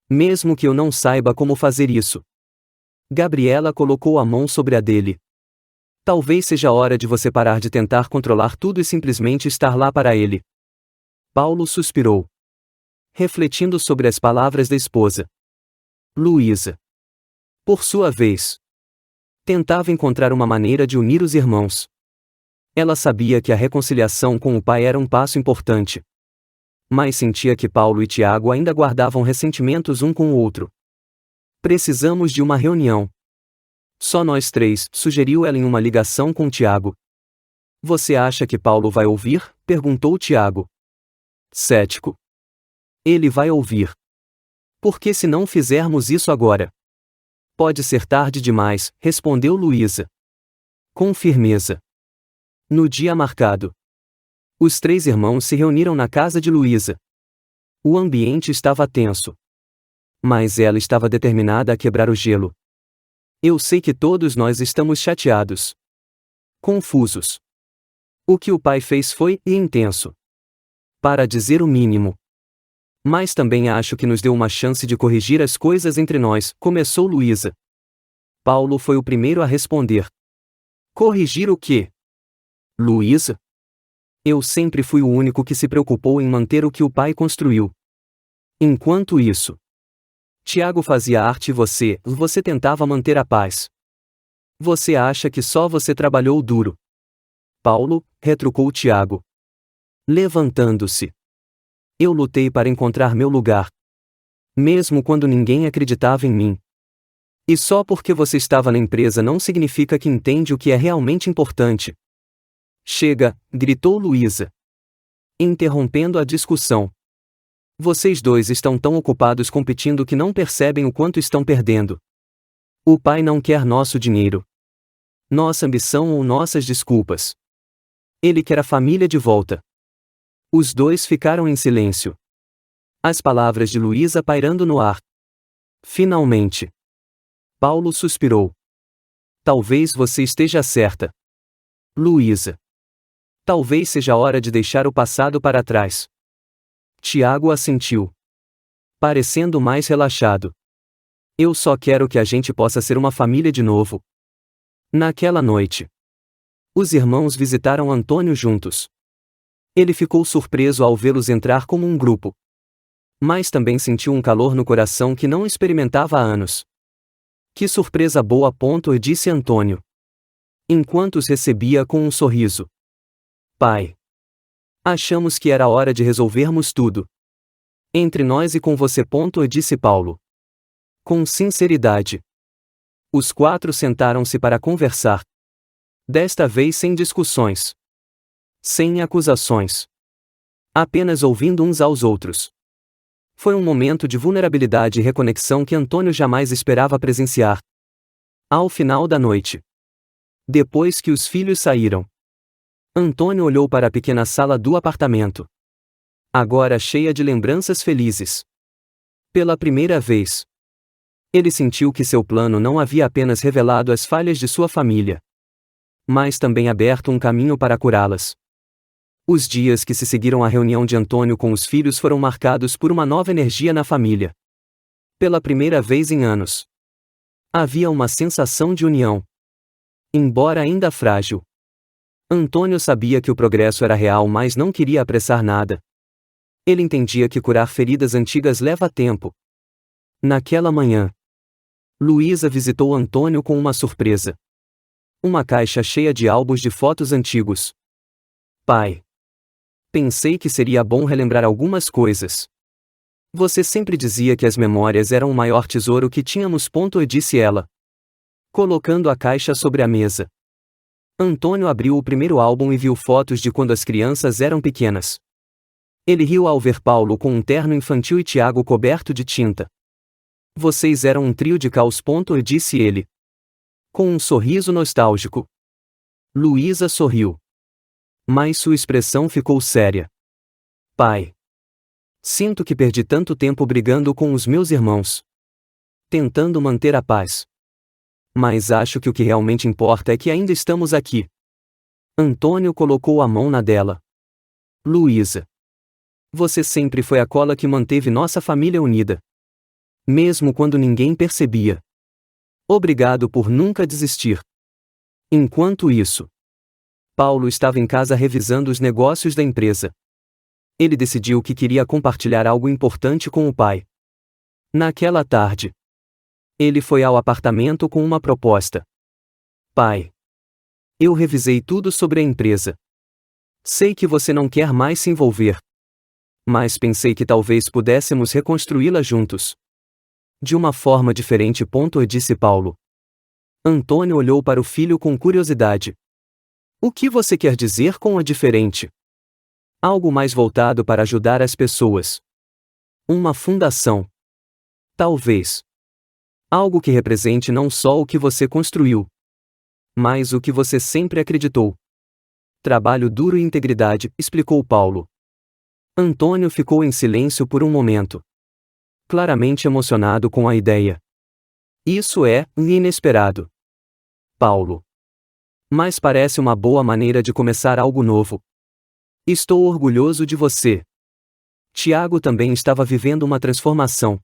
Speaker 1: Mesmo que eu não saiba como fazer isso. Gabriela colocou a mão sobre a dele. Talvez seja hora de você parar de tentar controlar tudo e simplesmente estar lá para ele. Paulo suspirou, refletindo sobre as palavras da esposa. Luísa, por sua vez, tentava encontrar uma maneira de unir os irmãos. Ela sabia que a reconciliação com o pai era um passo importante. Mas sentia que Paulo e Tiago ainda guardavam ressentimentos um com o outro. Precisamos de uma reunião. Só nós três, sugeriu ela em uma ligação com Tiago. Você acha que Paulo vai ouvir? Perguntou Tiago. Cético. Ele vai ouvir. Porque se não fizermos isso agora? Pode ser tarde demais, respondeu Luísa, com firmeza. No dia marcado, os três irmãos se reuniram na casa de Luísa. O ambiente estava tenso. Mas ela estava determinada a quebrar o gelo. Eu sei que todos nós estamos chateados. Confusos. O que o pai fez foi intenso. Para dizer o mínimo. Mas também acho que nos deu uma chance de corrigir as coisas entre nós, começou Luísa. Paulo foi o primeiro a responder. Corrigir o quê? Luísa? Eu sempre fui o único que se preocupou em manter o que o pai construiu. Enquanto isso, Tiago fazia arte e você tentava manter a paz. Você acha que só você trabalhou duro? Paulo, retrucou Tiago, levantando-se. Eu lutei para encontrar meu lugar. Mesmo quando ninguém acreditava em mim. E só porque você estava na empresa não significa que entende o que é realmente importante. Chega, gritou Luísa, interrompendo a discussão. Vocês dois estão tão ocupados competindo que não percebem o quanto estão perdendo. O pai não quer nosso dinheiro, nossa ambição ou nossas desculpas. Ele quer a família de volta. Os dois ficaram em silêncio. As palavras de Luísa pairando no ar. Finalmente, Paulo suspirou. Talvez você esteja certa, Luísa. Talvez seja a hora de deixar o passado para trás. Tiago assentiu, parecendo mais relaxado. Eu só quero que a gente possa ser uma família de novo. Naquela noite, os irmãos visitaram Antônio juntos. Ele ficou surpreso ao vê-los entrar como um grupo. Mas também sentiu um calor no coração que não experimentava há anos. Que surpresa boa, disse Antônio, enquanto os recebia com um sorriso. Pai, achamos que era hora de resolvermos tudo. Entre nós e com você, disse Paulo, com sinceridade. Os quatro sentaram-se para conversar. Desta vez sem discussões. Sem acusações. Apenas ouvindo uns aos outros. Foi um momento de vulnerabilidade e reconexão que Antônio jamais esperava presenciar. Ao final da noite, depois que os filhos saíram, Antônio olhou para a pequena sala do apartamento. Agora cheia de lembranças felizes. Pela primeira vez, Ele sentiu que seu plano não havia apenas revelado as falhas de sua família, mas também aberto um caminho para curá-las. Os dias que se seguiram à reunião de Antônio com os filhos foram marcados por uma nova energia na família. Pela primeira vez em anos, havia uma sensação de união. Embora ainda frágil, Antônio sabia que o progresso era real, mas não queria apressar nada. Ele entendia que curar feridas antigas leva tempo. Naquela manhã, Luísa visitou Antônio com uma surpresa. Uma caixa cheia de álbuns de fotos antigos. Pai, pensei que seria bom relembrar algumas coisas. Você sempre dizia que as memórias eram o maior tesouro que tínhamos. Disse ela, colocando a caixa sobre a mesa. Antônio abriu o primeiro álbum e viu fotos de quando as crianças eram pequenas. Ele riu ao ver Paulo com um terno infantil e Tiago coberto de tinta. Vocês eram um trio de caos. Disse ele, com um sorriso nostálgico. Luísa sorriu, mas sua expressão ficou séria. Pai, sinto que perdi tanto tempo brigando com os meus irmãos, tentando manter a paz. Mas acho que o que realmente importa é que ainda estamos aqui. Antônio colocou a mão na dela. Luísa, você sempre foi a cola que manteve nossa família unida, mesmo quando ninguém percebia. Obrigado por nunca desistir. Enquanto isso, Paulo estava em casa revisando os negócios da empresa. Ele decidiu que queria compartilhar algo importante com o pai. Naquela tarde, ele foi ao apartamento com uma proposta. Pai, eu revisei tudo sobre a empresa. Sei que você não quer mais se envolver, mas pensei que talvez pudéssemos reconstruí-la juntos. De uma forma diferente. Disse Paulo. Antônio olhou para o filho com curiosidade. O que você quer dizer com a diferente? Algo mais voltado para ajudar as pessoas. Uma fundação. Talvez. Algo que represente não só o que você construiu, mas o que você sempre acreditou. Trabalho duro e integridade, explicou Paulo. Antônio ficou em silêncio por um momento, claramente emocionado com a ideia. Isso é inesperado. Paulo. Mas parece uma boa maneira de começar algo novo. Estou orgulhoso de você. Tiago também estava vivendo uma transformação.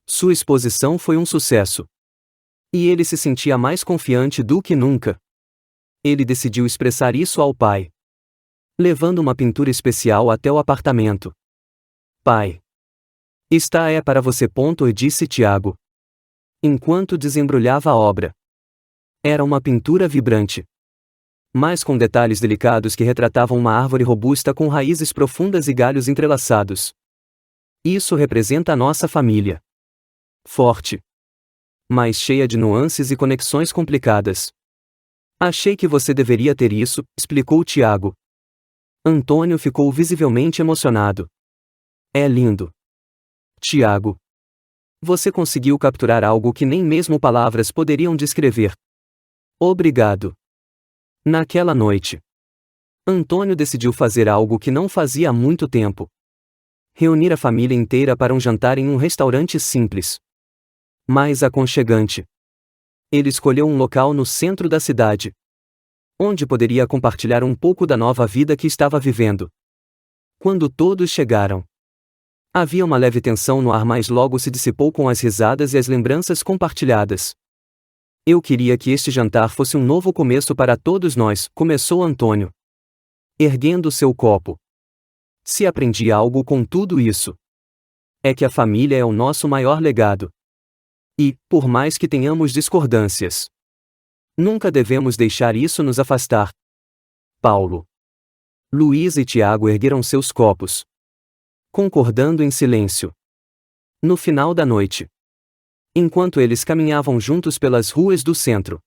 Speaker 1: Sua exposição foi um sucesso. E ele se sentia mais confiante do que nunca. Ele decidiu expressar isso ao pai, levando uma pintura especial até o apartamento. Pai, esta é para você. Disse Tiago, enquanto desembrulhava a obra. Era uma pintura vibrante, mas com detalhes delicados que retratavam uma árvore robusta com raízes profundas e galhos entrelaçados. Isso representa a nossa família. Forte, mas cheia de nuances e conexões complicadas. Achei que você deveria ter isso, explicou Tiago. Antônio ficou visivelmente emocionado. É lindo. Tiago, você conseguiu capturar algo que nem mesmo palavras poderiam descrever. Obrigado. Naquela noite, Antônio decidiu fazer algo que não fazia há muito tempo. Reunir a família inteira para um jantar em um restaurante simples, mas aconchegante. Ele escolheu um local no centro da cidade, onde poderia compartilhar um pouco da nova vida que estava vivendo. Quando todos chegaram, havia uma leve tensão no ar, mas logo se dissipou com as risadas e as lembranças compartilhadas. Eu queria que este jantar fosse um novo começo para todos nós, começou Antônio, erguendo seu copo. Se aprendi algo com tudo isso, é que a família é o nosso maior legado. E, por mais que tenhamos discordâncias, nunca devemos deixar isso nos afastar. Paulo, Luísa e Tiago ergueram seus copos, concordando em silêncio. No final da noite, enquanto eles caminhavam juntos pelas ruas do centro,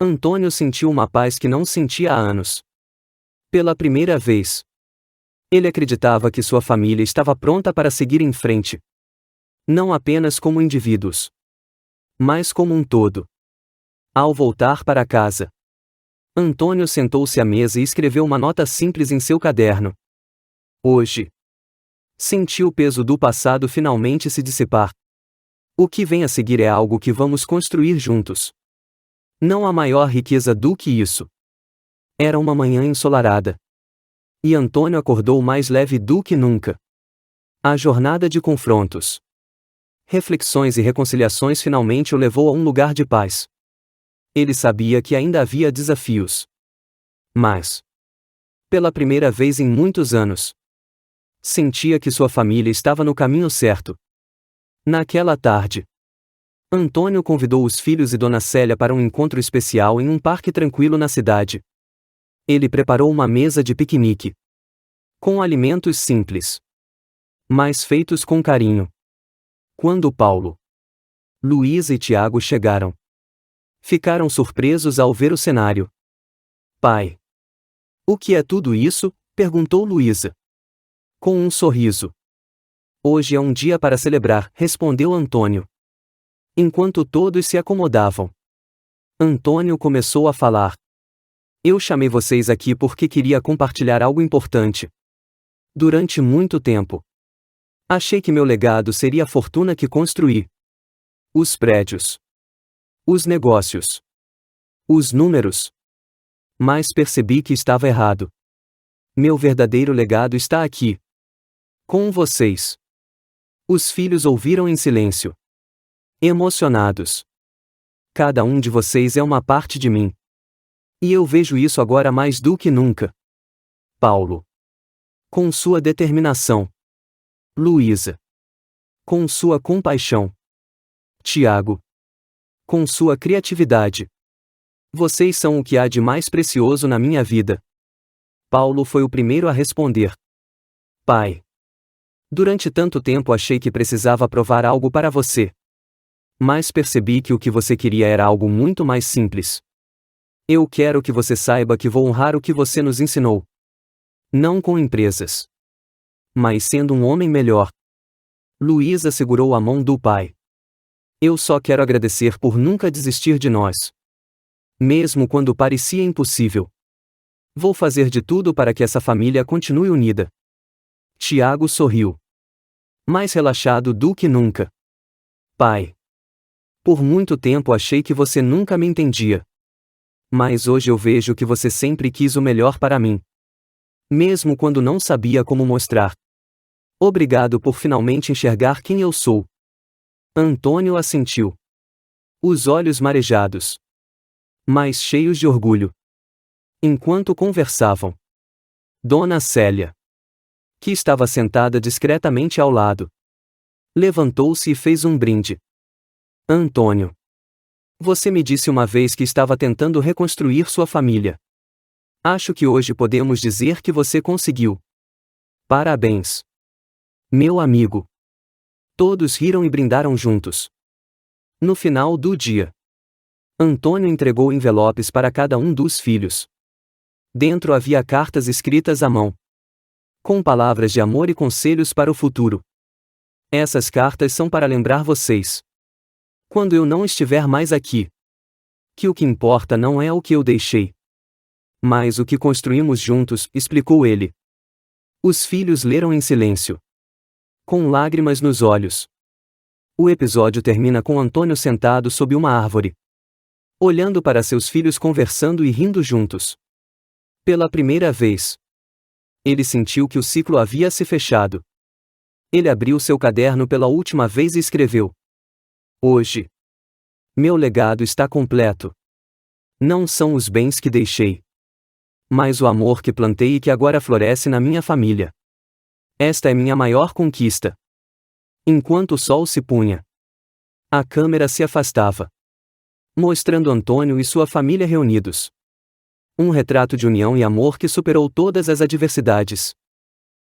Speaker 1: Antônio sentiu uma paz que não sentia há anos. Pela primeira vez, ele acreditava que sua família estava pronta para seguir em frente. Não apenas como indivíduos, mas como um todo. Ao voltar para casa, Antônio sentou-se à mesa e escreveu uma nota simples em seu caderno. Hoje, senti o peso do passado finalmente se dissipar. O que vem a seguir é algo que vamos construir juntos. Não há maior riqueza do que isso. Era uma manhã ensolarada. E Antônio acordou mais leve do que nunca. A jornada de confrontos, reflexões e reconciliações finalmente o levou a um lugar de paz. Ele sabia que ainda havia desafios. Mas, pela primeira vez em muitos anos, sentia que sua família estava no caminho certo. Naquela tarde, Antônio convidou os filhos e Dona Célia para um encontro especial em um parque tranquilo na cidade. Ele preparou uma mesa de piquenique, com alimentos simples, mas feitos com carinho. Quando Paulo, Luísa e Tiago chegaram, ficaram surpresos ao ver o cenário. Pai, o que é tudo isso? Perguntou Luísa, com um sorriso. Hoje é um dia para celebrar, respondeu Antônio. Enquanto todos se acomodavam, Antônio começou a falar. Eu chamei vocês aqui porque queria compartilhar algo importante. Durante muito tempo, achei que meu legado seria a fortuna que construí. Os prédios, os negócios, os números. Mas percebi que estava errado. Meu verdadeiro legado está aqui, com vocês. Os filhos ouviram em silêncio, emocionados. Cada um de vocês é uma parte de mim. E eu vejo isso agora mais do que nunca. Paulo, com sua determinação. Luísa, com sua compaixão. Tiago, com sua criatividade. Vocês são o que há de mais precioso na minha vida. Paulo foi o primeiro a responder. Pai, durante tanto tempo achei que precisava provar algo para você. Mas percebi que o que você queria era algo muito mais simples. Eu quero que você saiba que vou honrar o que você nos ensinou. Não com empresas, mas sendo um homem melhor. Luísa segurou a mão do pai. Eu só quero agradecer por nunca desistir de nós. Mesmo quando parecia impossível. Vou fazer de tudo para que essa família continue unida. Tiago sorriu, mais relaxado do que nunca. Pai, por muito tempo achei que você nunca me entendia. Mas hoje eu vejo que você sempre quis o melhor para mim. Mesmo quando não sabia como mostrar. Obrigado por finalmente enxergar quem eu sou. Antônio assentiu. Os olhos marejados, mas cheios de orgulho. Enquanto conversavam, Dona Célia, que estava sentada discretamente ao lado, levantou-se e fez um brinde. Antônio, você me disse uma vez que estava tentando reconstruir sua família. Acho que hoje podemos dizer que você conseguiu. Parabéns, meu amigo. Todos riram e brindaram juntos. No final do dia, Antônio entregou envelopes para cada um dos filhos. Dentro havia cartas escritas à mão, com palavras de amor e conselhos para o futuro. Essas cartas são para lembrar vocês, quando eu não estiver mais aqui, que o que importa não é o que eu deixei, mas o que construímos juntos, explicou ele. Os filhos leram em silêncio, com lágrimas nos olhos. O episódio termina com Antônio sentado sob uma árvore, olhando para seus filhos conversando e rindo juntos. Pela primeira vez, ele sentiu que o ciclo havia se fechado. Ele abriu seu caderno pela última vez e escreveu: Hoje, meu legado está completo. Não são os bens que deixei, mas o amor que plantei e que agora floresce na minha família. Esta é minha maior conquista. Enquanto o sol se punha, a câmera se afastava, mostrando Antônio e sua família reunidos. Um retrato de união e amor que superou todas as adversidades.